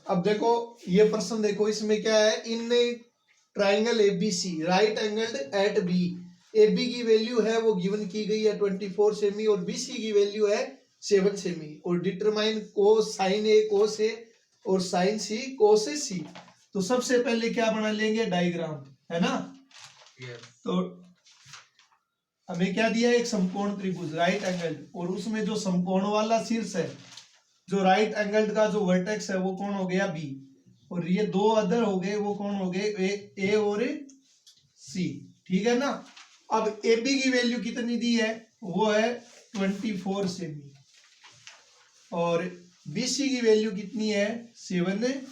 अब देखो ये प्रश्न देखो, इसमें क्या है, in triangle ABC right angled at B, AB की वैल्यू है वो गिवन की गई है 24 सेमी और BC की वैल्यू है 7 सेमी, और डिटरमाइन कोस साइन ए कोस ए और साइन सी कोस सी। तो सबसे पहले क्या बना लेंगे, डायग्राम, है ना। तो हमें क्या दिया है, एक समकोण त्रिभुज राइट एंगल्ड, और उसमें जो समकोण वाला शीर्ष है, जो राइट एंगल्ड का जो वर्टेक्स है वो कौन हो गया, बी, और ये दो अदर हो गए, वो कौन हो गए, ए और सी, ठीक है ना। अब AB की वैल्यू कितनी दी है, वो है 24 सेमी, और BC की वैल्यू कितनी है, 7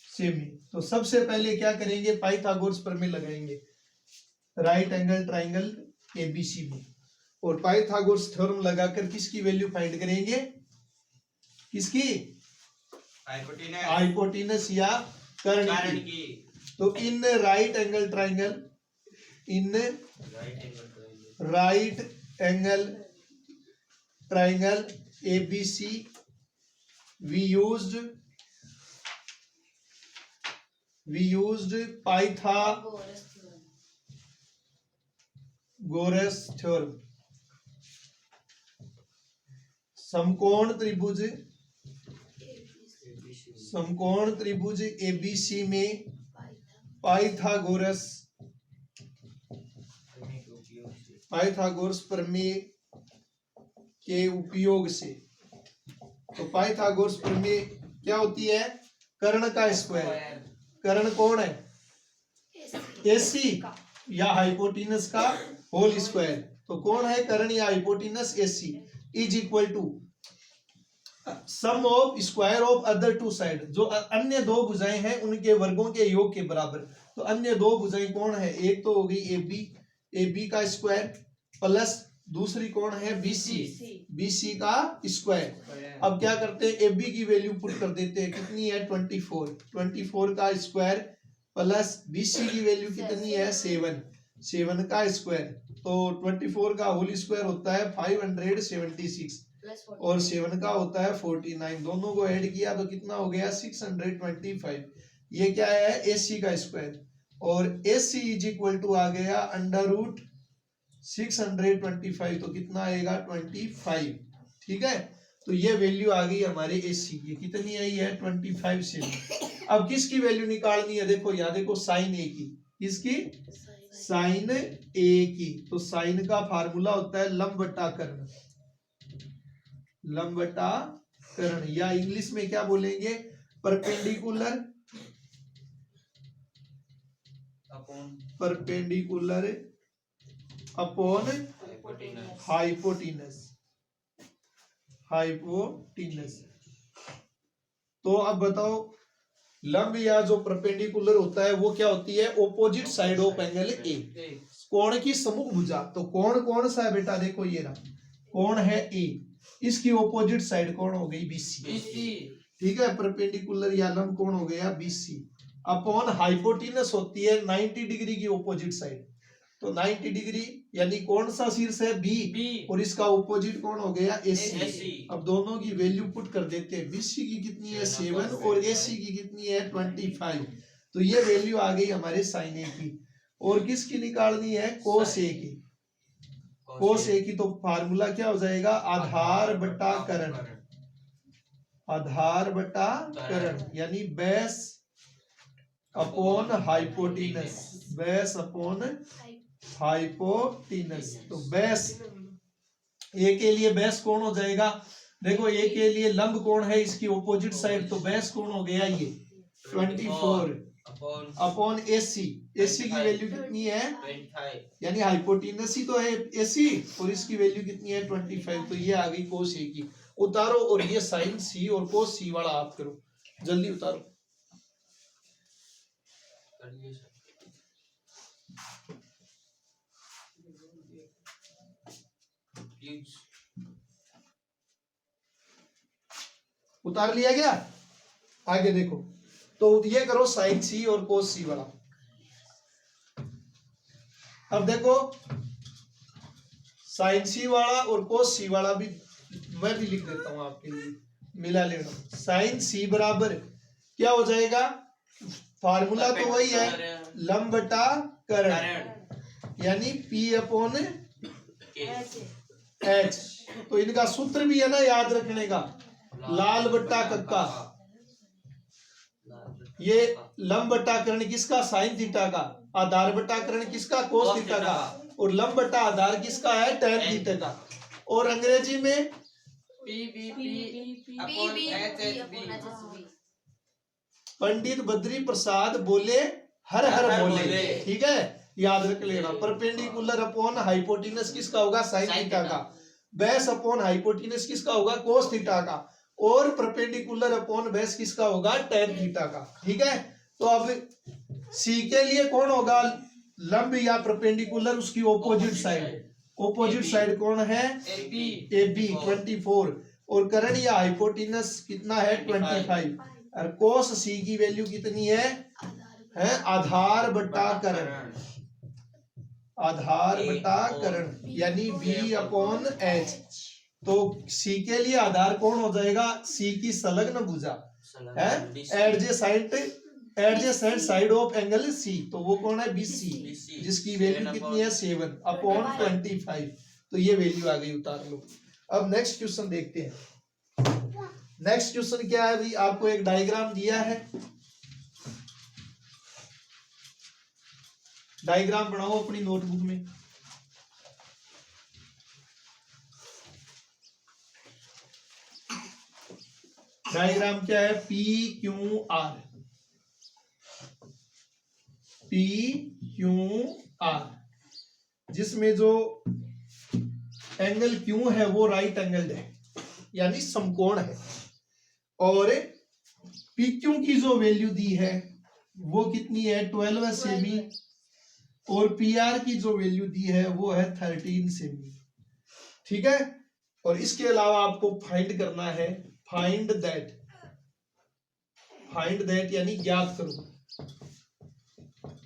सेमी। तो सबसे पहले क्या करेंगे, पाइथागोरस प्रमेय लगाएंगे राइट एंगल ट्राइंगल ABC में, और पाइथागोरस थ्योरम लगाकर किसकी वैल्यू फाइंड करेंगे, किसकी, हाइपोटेनस या कर्ण की। तो in right angle triangle, in right angle triangle ABC we used Pythagoras theorem. समकोण त्रिभुज ABC में पाइथागोरस प्रमेय के उपयोग से, तो पाइथागोरस प्रमेय क्या होती है, कर्ण का स्क्वायर, कर्ण कौन है, AC या हाइपोटेनस का होल स्क्वायर, तो कौन है कर्ण या hypotenuse, AC is equal to sum of square of other two side, जो अन्य दो भुजाएं हैं उनके वर्गों के योग के बराबर। तो अन्य दो भुजाएं कौन है, एक तो हो गई AB का स्क्वायर प्लस दूसरी कौन है, BC का स्क्वायर। अब क्या करते हैं, AB की वैल्यू पुट कर देते हैं, कितनी है 24 का स्क्वायर प्लस BC की वैल्यू कितनी है 7 का स्क्वायर, तो 24 का होल स्क्वायर होता है 576 और 7 का होता है 49, दोनों को ऐड किया तो कितना हो गया 625। ये क्या है, AC का स्क्वायर, और AC इज इक्वल टू आ गया अंडर रूट 625, तो कितना आएगा 25, ठीक है। तो ये वैल्यू आ गई हमारे AC की, कितनी आई है 25 सेमी। अब किसकी वैल्यू निकालनी है, देखो यहाँ देखो साइन A की, किसकी, साइन A की। तो साइन का फार्मूला होता है लंब बटा कर्ण, लंब बटा कर्ण, या इंग्लिश में क्या बोलेंगे, परपेंडिकुलर अपॉन हाइपोटेनस। तो अब बताओ, लंब या जो परपेंडिकुलर होता है वो क्या होती है, opposite side of angle A, कोण की सम्मुख भुजा। तो कोण कौन सा है बेटा, देखो ये रहा कोण है A, इसकी ऑपोजिट साइड कौन हो गई BC, ठीक है। परपेंडिकुलर या लंब कौन हो गया BC, अपॉन हाइपोटेनस होती है 90 डिग्री की ऑपोजिट साइड, तो 90 डिग्री यानी कौन सा शीर्ष है B, और इसका ऑपोजिट कौन हो गया AC। अब दोनों की वैल्यू पुट कर देते हैं, BC की कितनी है 7 और AC की कितनी है 25, तो ये वैल्यू आ गई हमारे साइन A की। और किसकी निकालनी है, कोस A की, कोस A की। तो फार्मूला क्या हो जाएगा, आधार बटा कर्ण, यानी बेस अपॉन हाइपोटेनस, तो बेस A के लिए बेस कौन हो जाएगा, देखो A के लिए लंब कौन है, इसकी ऑपोजिट साइड, तो बेस कौन हो गया ये 24 अपॉन AC की वैल्यू कितनी है 25, यानी हाइपोटेनस ही तो है AC, और इसकी वैल्यू कितनी है 25, तो ये आ गई कोस A की। उतारो, और ये साइन C और कोस C वाला आप करो, जल्दी उतारो। उतार लिया गया, आगे देखो, तो ये करो साइन C और कोस C वाला। अब देखो साइन C वाला और कोस C वाला भी मैं भी लिख देता हूं आपके लिए, मिला लेना। साइन सी बराबर क्या हो जाएगा, फार्मूला तो वही है, लंब बटा कर्ण, यानी P अपॉन H। तो इनका सूत्र भी है ना याद रखने का, लाल बट्टा कक्का। ये लंब बट्टा कर्ण किसका, साइन थीटा का, आधार बट्टा कर्ण किसका, कोस थीटा का, और लंब बट्टा आधार किसका है, टैन थीटा का। और अंग्रेजी में पंडित बद्री प्रसाद बोले हर हर बोले, ठीक है, याद रख लेना। परपेंडिकुलर अपॉन हाइपोटेनस किसका होगा, साइन थीटा का। बेस अपॉन हाइपोटेनस किसका होगा, कोस थीटा का। और परपेंडिकुलर अपॉन बेस किसका होगा, टैन थीटा का, ठीक है। तो अब सी के लिए कौन होगा, लंब या परपेंडिकुलर, उसकी ओपोजिट साइड, ओपोजिट साइड कौन है, ए बी 24, और कर्ण या हाइपोटेनस कितना है 25। और कोस सी की वैल्यू कितनी है आधार बटा कर्ण, आधार बटा कर्ण यानी बी अपॉन एच। तो सी के लिए आधार कौन हो जाएगा, सी की संलग्न भुजा है, adjacent side of angle C, तो वो कौन है, बी सी, जिसकी वैल्यू कितनी है 7 अपॉन 25। तो ये वैल्यू आ गई, उतार लो। अब नेक्स्ट क्वेश्चन देखते हैं। नेक्स्ट क्वेश्चन क्या है भाई, आपको एक डायग्राम दिया है, डायग्राम बनाओ अपनी नोटबुक में। डायग्राम क्या है, P Q R, P Q R, जिसमें जो एंगल क्यू है वो राइट एंगल है, यानी समकोण है। और पी क्यू की जो वैल्यू दी है वो कितनी है, 12 सेमी, और पी आर की जो वैल्यू दी है वो है 13 सेमी, ठीक है। और इसके अलावा आपको फाइंड करना है, फाइंड दैट यानी ज्ञात करो।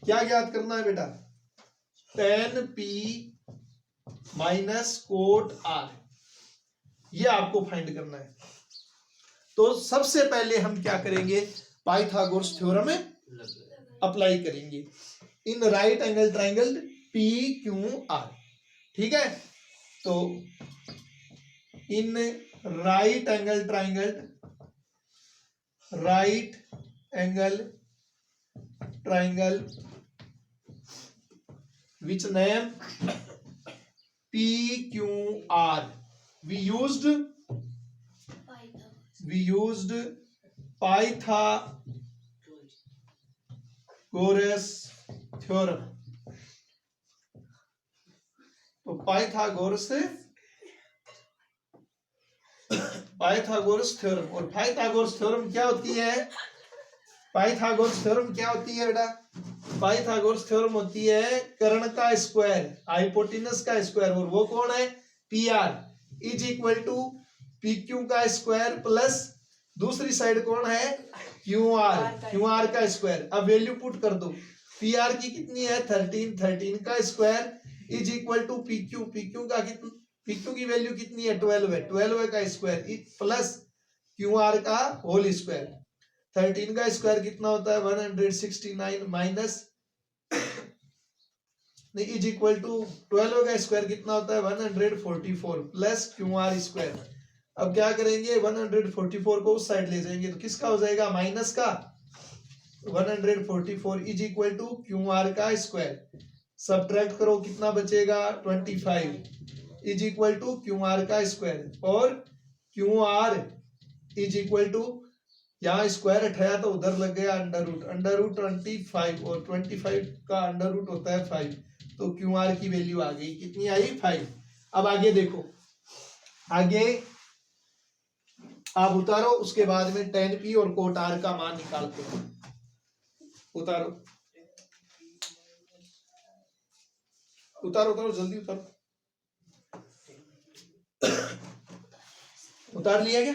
क्या ज्ञात करना है बेटा, tan P minus cot R, ये आपको फाइंड करना है। तो सबसे पहले हम क्या करेंगे, पाइथागोरस थ्योरम अप्लाई करेंगे in right angle triangle P Q R, ठीक है। तो in right angle triangle which name PQR, we used Pythagoras theorem। तो पाइथागोरस थ्योरम, और पाइथागोरस थ्योरम क्या होती है, पाइथागोरस थ्योरम क्या होती है बेटा, पाइथागोरस थ्योरम होती है कर्ण का स्क्वायर, हाइपोटेनस का स्क्वायर, और वो कौन है, P R is equal to P Q का स्क्वायर प्लस दूसरी साइड कौन है, क्यू आर का स्क्वायर। अब वैल्यू पुट कर दो, पी आर की कितनी है 13 का square is equal to P Q का कितना, पी क्यू की वैल्यू कितनी है 12 का स्क्वायर प्लस क्यू आर का होल स्क्वायर। 13 का स्क्वायर कितना होता है 169 माइनस इज इक्वल टू 12 का स्क्वायर कितना होता है 144 प्लस क्यू आर स्क्वायर। अब क्या करेंगे 144 को उस साइड ले जाएंगे तो किसका हो जाएगा, माइनस का 144 is equal to Q R का स्क्वायर। सब्ट्रैक्ट करो कितना बचेगा 25 is equal to Q R का स्क्वायर, और Q R is equal to, यहाँ स्क्वायर हटाया तो उधर लग गया अंडर रूट 25, और 25 का अंडर रूट होता है 5, तो क्यू आर की वैल्यू आ गई, कितनी आई 5। अब आगे देखो, आगे आप उतारो, उसके बाद में tan P और कोट R का मान निकालते हैं। उतारो जल्दी उतारो। उतार लिया क्या,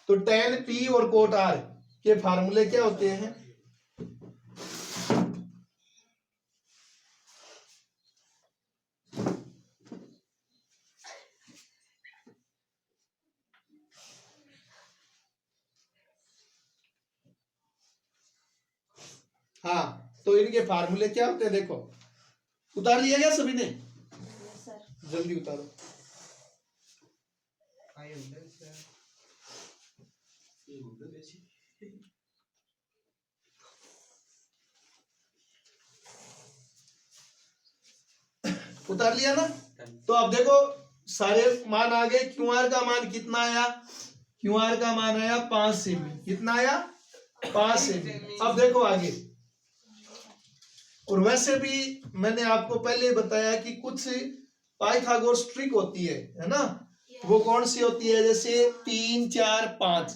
तो tan P और कोट R के फार्मूले क्या होते हैं, हाँ, तो इनके फार्मूले क्या होते हैं देखो, उतार लिया क्या सभी ने? जल्दी उतारो। उतार लिया ना? तो अब देखो सारे मान आ गए। क्यूआर का मान कितना आया? क्यूआर का मान आया 5 सेमी। कितना आया? 5 सेमी। अब देखो आगे, और वैसे भी मैंने आपको पहले बताया कि कुछ पाइथागोरस ट्रिक होती है ना? वो कौन सी होती है? जैसे 3 4 5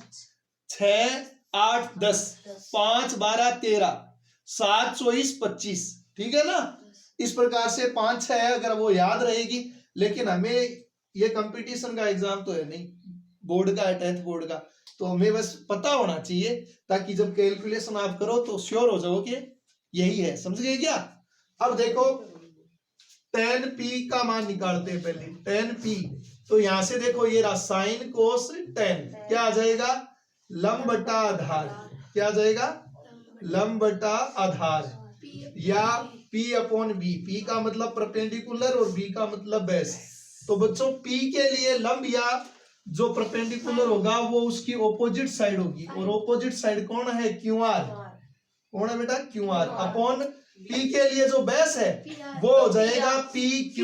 6 8 10 5 12 13 7 24 25, ठीक है ना? इस प्रकार से 5 6 है, अगर वो याद रहेगी। लेकिन हमें ये कंपटीशन का एग्जाम तो है नहीं, बोर्ड का है, 10th बोर्ड का, तो हमें बस पता होना चाहिए ताकि जब कैलकुलेशन आप करो तो श्योर हो जाओ कि यही है। समझ गए क्या? अब देखो tan p का मान निकालते हैं पहले। tan p, तो यहां से देखो ये रहा sin cos tan, क्या आ जाएगा? लंब बटा आधार। क्या आ जाएगा? लंब बटा आधार, या p अपॉन b। p का मतलब परपेंडिकुलर और b का मतलब बेस। तो बच्चों p के लिए लंब या जो परपेंडिकुलर होगा वो उसकी ऑपोजिट साइड होगी, और ऑपोजिट साइड कौन है? QR। कौन है बेटा? QR। अपॉन p के लिए जो बेस है वो हो जाएगा PQ।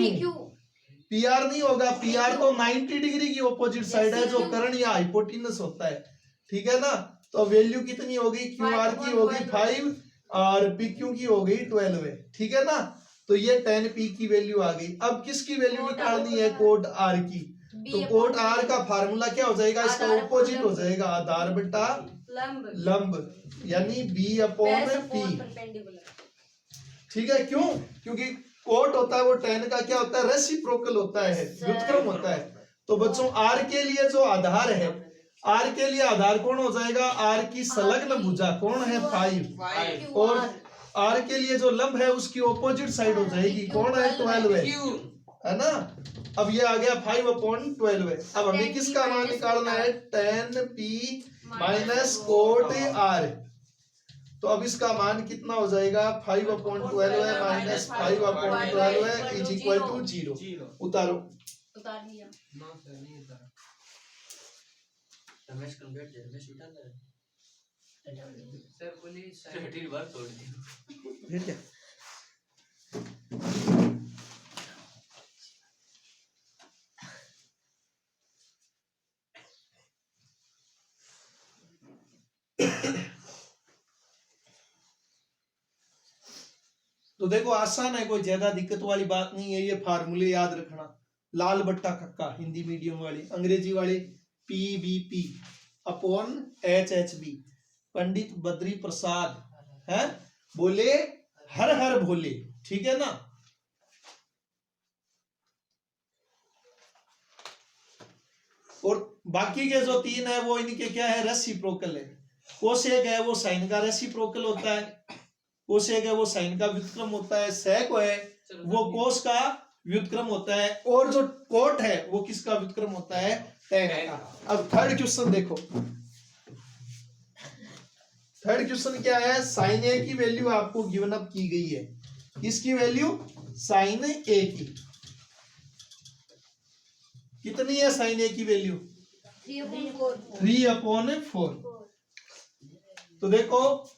PR नहीं होगा, PR तो 90 डिग्री की ऑपोजिट साइड है, जो कर्ण या हाइपोटेनस होता है, ठीक है ना? तो वैल्यू कितनी होगी? QR की होगी 5 और PQ की होगी 12 है, ठीक है ना? तो ये tan p की वैल्यू आ गई। अब किसकी वैल्यू निकालनी है? कोट R की। तो कोट R का फार्मूला क्या हो जाएगा? इसका ऑपोजिट हो जाएगा, आधार बटा लंब, यानी b अपॉन p, ठीक है? क्यों? क्योंकि कोट होता है वो tan का क्या होता है? रेसिप्रोकल होता है, व्युत्क्रम होता है। तो बच्चों R के लिए जो आधार है, R के लिए आधार कौन हो जाएगा? R की संलग्न भुजा कौन है? 5। और R के लिए जो लंब है उसकी ऑपोजिट साइड हो जाएगी, कौन है? 12 है ना? अब ये आ गया 5 अपॉन 12 है। अब हमें किसका मान निकालना है? tan p minus cot R। तो अब इसका मान कितना हो जाएगा? 5 अपॉन 12 है माइनस 5 अपॉन 12 है इज इक्वल टू 0। उतारो। उतार लिया। रमेश कंप्लीट है, रमेश उठा ले सर बोलिए सर बार तोड़ दी फिर क्या? तो देखो आसान है, कोई ज्यादा दिक्कत वाली बात नहीं है। ये फार्मूले याद रखना, लाल बट्टा खक्का हिंदी मीडियम वाले, अंग्रेजी वाले PBP upon HHB। Pandit Badri Prasad है बोले हर हर भोले, ठीक है ना? और बाकी के जो 3 है वो इनके क्या है? रेसिप्रोकल है। कोसेक है वो साइन का रेसिप्रोकल होता है, कोसेक है वो साइन का व्युत्क्रम होता है, सेक है वो कोस का व्युत्क्रम होता है, और जो कोट है वो किसका व्युत्क्रम होता है? tan का। अब थर्ड क्वेश्चन देखो, थर्ड क्वेश्चन क्या है? sin a की वैल्यू आपको गिवन अप की गई है। किसकी वैल्यू? sin a की। कितनी है sin a की वैल्यू? 3/4। तो देखो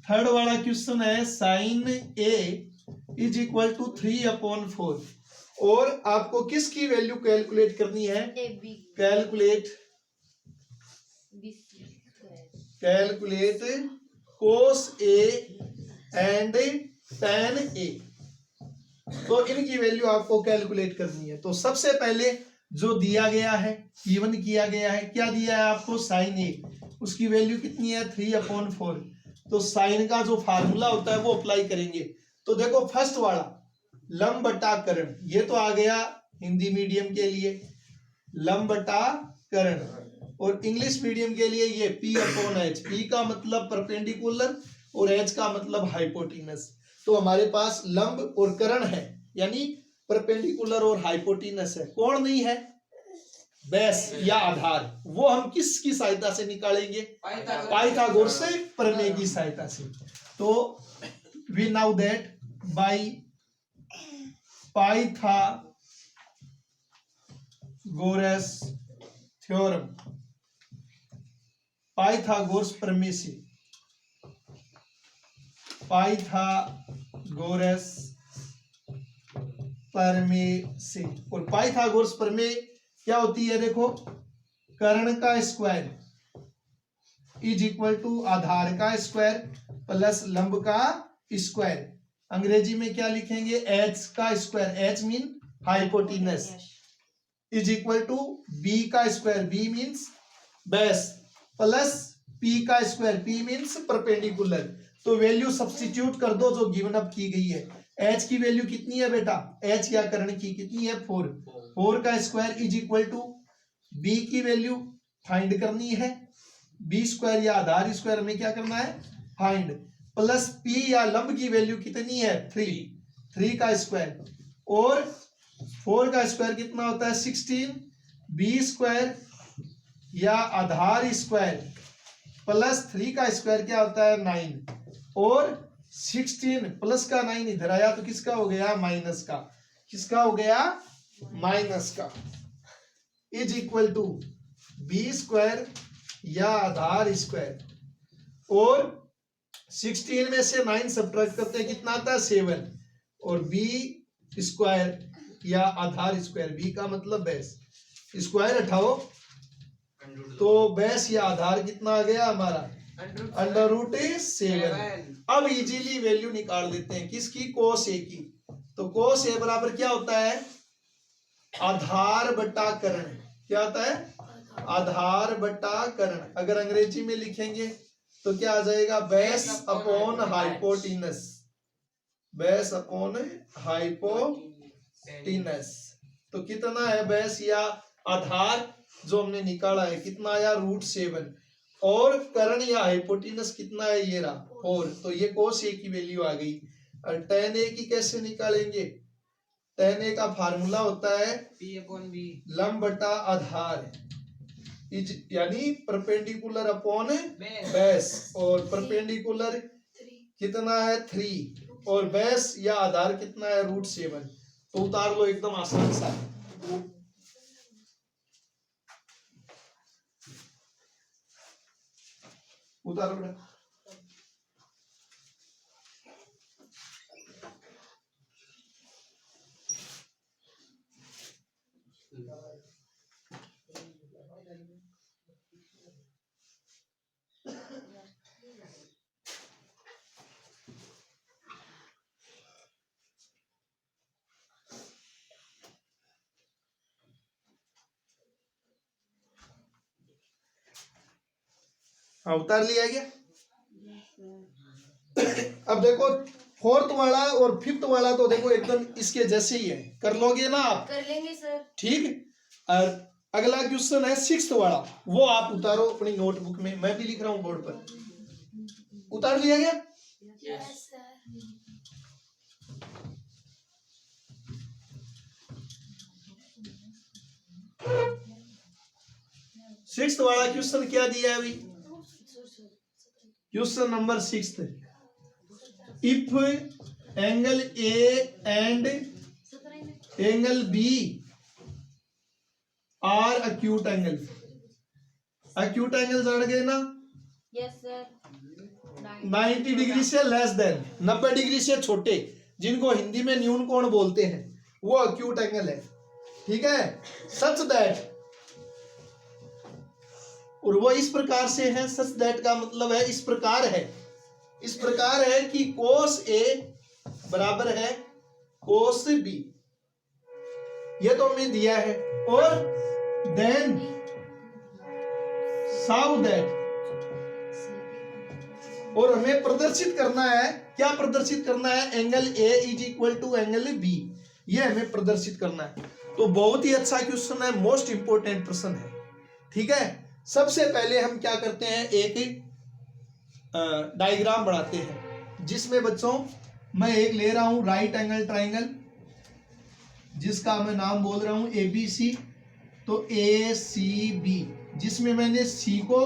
थर्ड वाला क्वेश्चन है sin a is equal to 3/4, और आपको किसकी वैल्यू कैलकुलेट करनी है? Calculate cos a and tan a। तो इनकी वैल्यू आपको कैलकुलेट करनी है। तो सबसे पहले जो दिया गया है, गिवन किया गया है, क्या दिया है आपको? sin a, उसकी वैल्यू कितनी है? 3/4। तो साइन का जो फार्मूला होता है वो अप्लाई करेंगे। तो देखो फर्स्ट वाला लंब बटा कर्ण, ये तो आ गया हिंदी मीडियम के लिए लंब बटा कर्ण, और इंग्लिश मीडियम के लिए ये P अपॉन H। P का मतलब परपेंडिकुलर और H का मतलब हाइपोटेनस। तो हमारे पास लंब और कर्ण है, यानी परपेंडिकुलर और हाइपोटेनस है। कौन नहीं है? बेस या आधार, वो हम किसकी सहायता से निकालेंगे? पाइथागोरस प्रमेय की सहायता से। तो we know that by Pythagoras theorem, Pythagoras प्रमेय से, पाइथागोरस प्रमेय से। और पाइथागोरस प्रमेय क्या होती है? देखो, कर्ण का स्क्वायर इज इक्वल टू आधार का स्क्वायर प्लस लंब का स्क्वायर। अंग्रेजी में क्या लिखेंगे? एच का square, H mean hypotenuse, is equal to B का square, B means base, plus P का स्क्वायर, पी मीन्स परपेंडिकुलर। तो वैल्यू सब्स्टिट्यूट कर दो जो गिवन अप की गई है। एच की वैल्यू कितनी है बेटा? एच या कर्ण की कितनी है? 4। 4 का square is equal to B की वैल्यू फाइंड करनी है, बी स्क्वायर या आधार स्क्वायर में क्या करना है? फाइंड, प्लस पी या लंब की वैल्यू कितनी है? 3। 3 का स्क्वायर और 4 का स्क्वायर कितना होता है? 16। बी स्क्वायर या आधार स्क्वायर प्लस 3 का स्क्वायर क्या होता है? 9। और 16 प्लस का 9 इधर आया तो किसका हो गया? माइनस का। किसका हो गया? माइनस का। Is equal to B square या आधार स्क्वायर, और 16 में से 9 सब्ट्रैक्ट करते हैं, कितना आता है? 7। और बी स्क्वायर या आधार स्क्वायर, बी का मतलब बेस, स्क्वायर हटाओ तो बेस या आधार कितना आ गया हमारा? Under root 7। अब इजीली वैल्यू निकाल देते हैं किसकी? कोस ए की। तो कोस ए बराबर क्या होता है? आधार बटा कर्ण। क्या होता है? आधार बटा कर्ण। अगर अंग्रेजी में लिखेंगे तो क्या आ जाएगा? Base upon hypotenuse, base upon hypotenuse. तो कितना है बेस या आधार जो हमने निकाला है? कितना आया? √7। और कर्ण या हाइपोटेनस कितना है? ये रहा 4। तो ये कोस ए की वैल्यू आ गई। और tan ए की कैसे निकालेंगे? tan ए का फार्मूला होता है P/B, लंब बटा आधार, यानी परपेंडिकुलर अपॉन बेस। और परपेंडिकुलर कितना है? 3। और बेस या आधार कितना है? √7। तो उतार लो, एकदम आसान सा। उतारो बेटा। हाँ, उतार लिया गया। अब देखो, 4th वाला और 5th वाला तो देखो एकदम इसके जैसे ही है, कर लोगे ना आप? कर लेंगे सर। ठीक। और अगला क्वेश्चन है 6th वाला, वो आप उतारो अपनी नोटबुक में, मैं भी लिख रहा हूं बोर्ड पर। उतार लिया गया? Yes sir. 6th वाला क्वेश्चन क्या दिया है अभी? Question number 6, if angle A and angle B are acute angle. Acute angle जान गए ना? Yes sir. 90 डिग्री से लेस देन, 90 डिग्री से छोटे, जिनको हिंदी में न्यून कोण बोलते हैं, वो अक्यूट एंगल है। ठीक है? सच दैट, और वो इस प्रकार से है, सच दैट का मतलब है इस प्रकार है, इस प्रकार है कि कोस ए बराबर है कोस बी, ये तो हमें दिया है। और देन साउ दैट, और हमें प्रदर्शित करना है, क्या प्रदर्शित करना है? Angle A is equal to angle B, ये हमें प्रदर्शित करना है। तो बहुत ही अच्छा क्वेश्चन है, मोस्ट इंपोर्टेंट प्रश्न है। ठीक है? सबसे पहले हम क्या करते हैं, एक डायग्राम बनाते हैं, जिसमें बच्चों मैं एक ले रहा हूं राइट एंगल ट्राइंगल, जिसका मैं नाम बोल रहा हूं ABC, तो ए सी बी, जिसमें मैंने सी को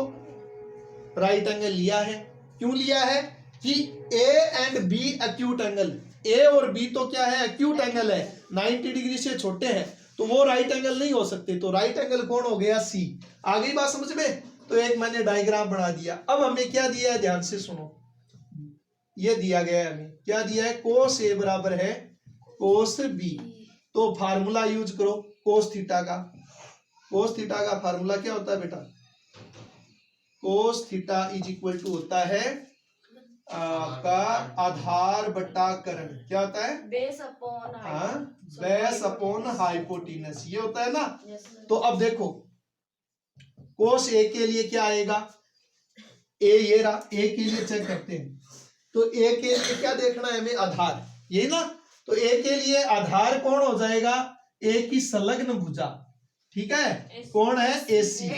राइट एंगल लिया है। क्यों लिया है कि A and B acute angle, A और बी तो क्या है, एक्यूट एंगल है, 90 डिग्री से छोटे हैं, तो वो राइट एंगल नहीं हो सकते। तो राइट एंगल कौन हो गया, सी। आ गई बात समझ में? तो एक मैंने डायग्राम बना दिया। अब हमें क्या दिया है, ध्यान से सुनो। ये दिया गया है हमें, क्या दिया है, कोस ए बराबर है कोस बी। तो फार्मूला यूज करो कोस थीटा का। कोस थीटा का फार्मूला क्या होता है बेटा, cos theta is equal to होता है आपका आधार बटा कर्ण। क्या होता है, base upon base upon hypotenuse, ये होता है ना। Yes sir. तो अब देखो कोस ए के लिए क्या आएगा, ए ये रहा, ए के लिए चेक करते हैं। तो ए के लिए क्या देखना है हमें, आधार, यही ना। तो ए के लिए आधार कौन हो जाएगा, ए की संलग्न भुजा, ठीक है, कौन है, एसी,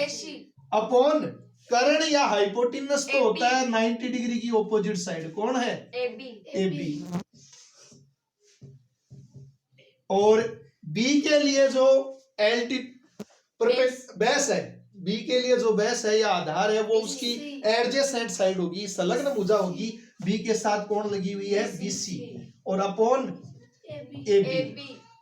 अपॉन कर्ण या हाइपोटेनस तो होता है 90 डिग्री की ऑपोजिट साइड, कौन है, AB। और बी के लिए जो बेस है, बी के लिए जो बेस है या आधार है, वो उसकी एडजेसेंट साइड होगी, संलग्न भुजा होगी, बी के साथ कौन लगी हुई है, BC, और अपॉन AB।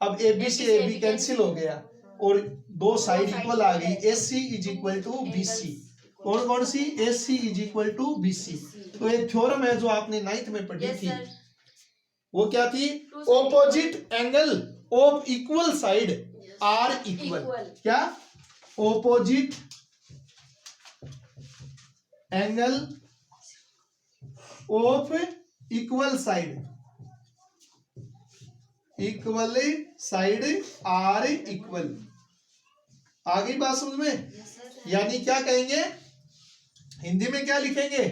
अब AB से AB कैंसिल हो गया और दो साइड इक्वल आ गई, AC is equal to BC। कौन कौन सी, AC is equal to BC। तो ये थ्योरम है जो आपने 9th में पढ़ी थी, वो क्या थी, opposite angle of equal side are equal. क्या, opposite angle of equal side, equal side are equal. आ गई बात समझ में? यानी क्या कहेंगे, हिंदी में क्या लिखेंगे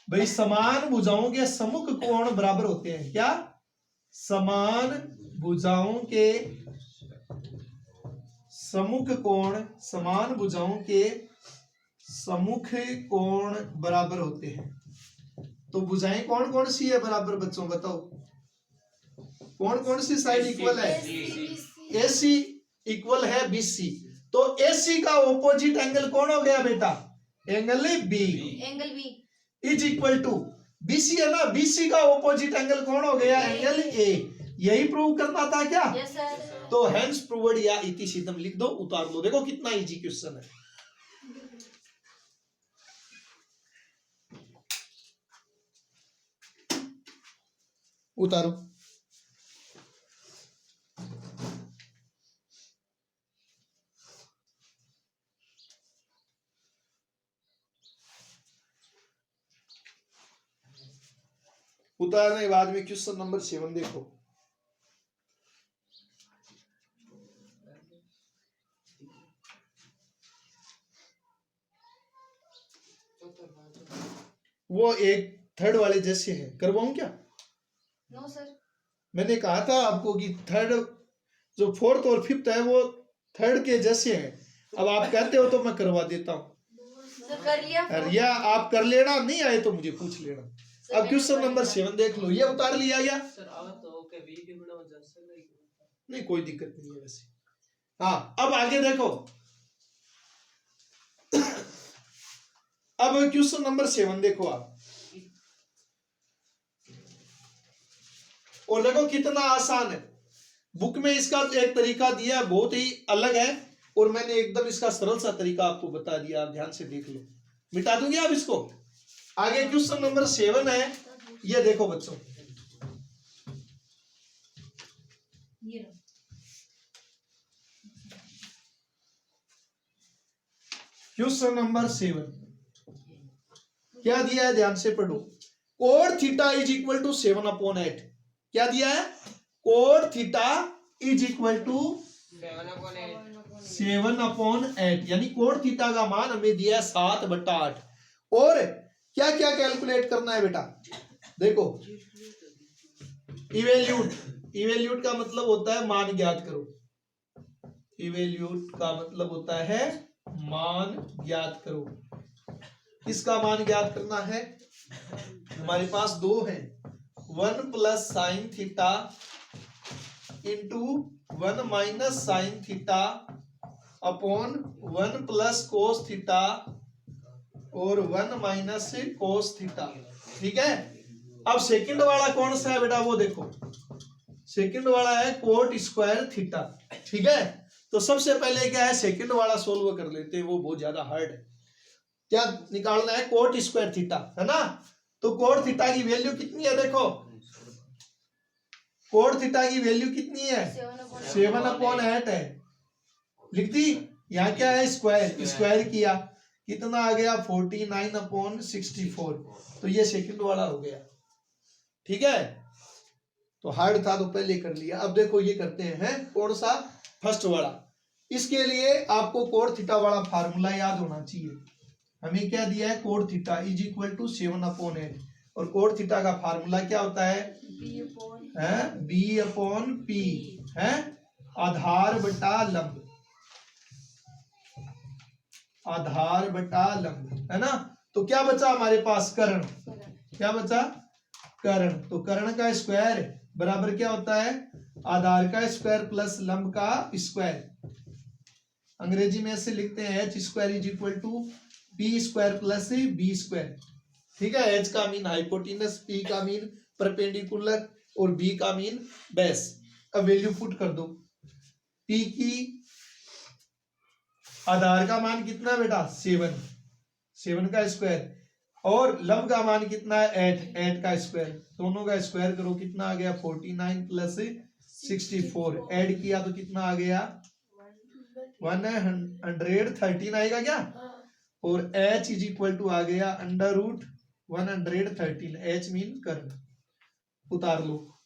भाई, समान भुजाओं के सम्मुख कोण बराबर होते हैं। क्या, समान भुजाओं के सम्मुख कोण, समान भुजाओं के सम्मुख कोण बराबर होते हैं। तो भुजाएं कौन कौन सी है बराबर, बच्चों बताओ, कौन कौन सी साइड इक्वल है, AC इक्वल है BC। तो AC का ऑपोजिट एंगल कौन हो गया बेटा, angle B is equal to BC है ना, BC का ऑपोजिट एंगल कौन हो गया, एंगल A। यही प्रूव करना था क्या, यस सर। तो हेंस प्रूव्ड या इति सिद्धम लिख दो, उतार दो। देखो कितना इजी क्वेश्चन है। उतारो। उतारने के बाद में क्वेश्चन नंबर 7 देखो। वो एक थर्ड वाले जैसे है, करवाऊं क्या? No sir. मैंने कहा था आपको कि थर्ड, जो फोर्थ और फिफ्थ है वो थर्ड के जैसे है। अब आप कहते हो तो मैं करवा देता हूँ। सर कर लिया, या आप कर लेना, नहीं आए तो मुझे पूछ लेना। अब क्वेश्चन नंबर 7 देख लो, ये उतार लिया गया, नहीं कोई दिक्कत नहीं है वैसे। हाँ, अब आगे देखो। अब क्वेश्चन नंबर 7 देखो आप, और देखो कितना आसान है। बुक में इसका एक तरीका दिया है, बहुत ही अलग है, और मैंने एकदम इसका सरल सा तरीका आपको बता दिया, आप ध्यान से देख लो। मिटा दूंगे आप इसको। आगे क्वेश्चन नंबर 7 है, ये देखो बच्चों, क्वेश्चन नंबर 7 क्या दिया है, ध्यान से पढ़ो। Cot theta is equal to 7/8। क्या दिया है, cot theta is equal to 7/8, यानी कोड थीटा का मान हमें दिया है 7/8। और क्या क्या कैलकुलेट करना है बेटा, देखो, इवेल्यूट, इवेल्यूट का मतलब होता है मान ज्ञात करो, इवेल्यूट का मतलब होता है मान ज्ञात करो। किसका मान ज्ञात करना है, हमारे पास दो हैं, 1 plus sine theta into 1 minus sine theta upon 1 plus cos theta और 1 माइनस कोस थीटा। ठीक है, अब सेकंड वाला कौन सा है बेटा, वो देखो, सेकंड वाला है कोट स्क्वायर थीटा। ठीक है, तो सबसे पहले क्या है, सेकंड वाला सोल्व कर लेते हैं, वो बहुत ज्यादा हार्ड है। क्या निकालना है, कोट स्क्वायर थीटा, है ना। तो कोट थीटा की वैल्यू कितनी है, देखो कोट थीटा की वैल्यू कितनी है, 7/8 है। लिख दी, यहाँ क्या है, स्क्वायर, स्क्वायर किया, कितना आ गया 49/64। तो ये सेकंड वाला हो गया। ठीक है, तो हार्ड था तो पहले कर लिया। अब देखो ये करते हैं कौन सा, फर्स्ट वाला। इसके लिए आपको कोट थीटा वाला फार्मूला याद होना चाहिए। हमें क्या दिया है, cot theta is equal to 7/8, और कोट थीटा का फार्मूला क्या होता है, बी अपॉन पी है, आधार बटा लंब, आधार बटा लंब, है ना। तो क्या बचा हमारे पास, कर्ण, क्या बचा, कर्ण। तो कर्ण का स्क्वायर बराबर क्या होता है, आधार का स्क्वायर प्लस लंब का स्क्वायर। अंग्रेजी में ऐसे लिखते हैं H square is equal to B square plus B square. ठीक है, एच का मीन हाइपोटेनस, पी का मीन परपेंडिकुलर और बी का मीन बेस। अब वैल्यू पुट कर दो, पी की आधार का मान कितना बेटा, 7 का स्क्वायर, और लंब का मान कितना है 8 का स्क्वायर। दोनों का स्क्वायर करो, कितना आ गया 49 प्लस 64, ऐड किया तो कितना आ गया 113 आएगा क्या, और h इज इक्वल टू आ गया √113। h मीन कर्ण, उतार लो।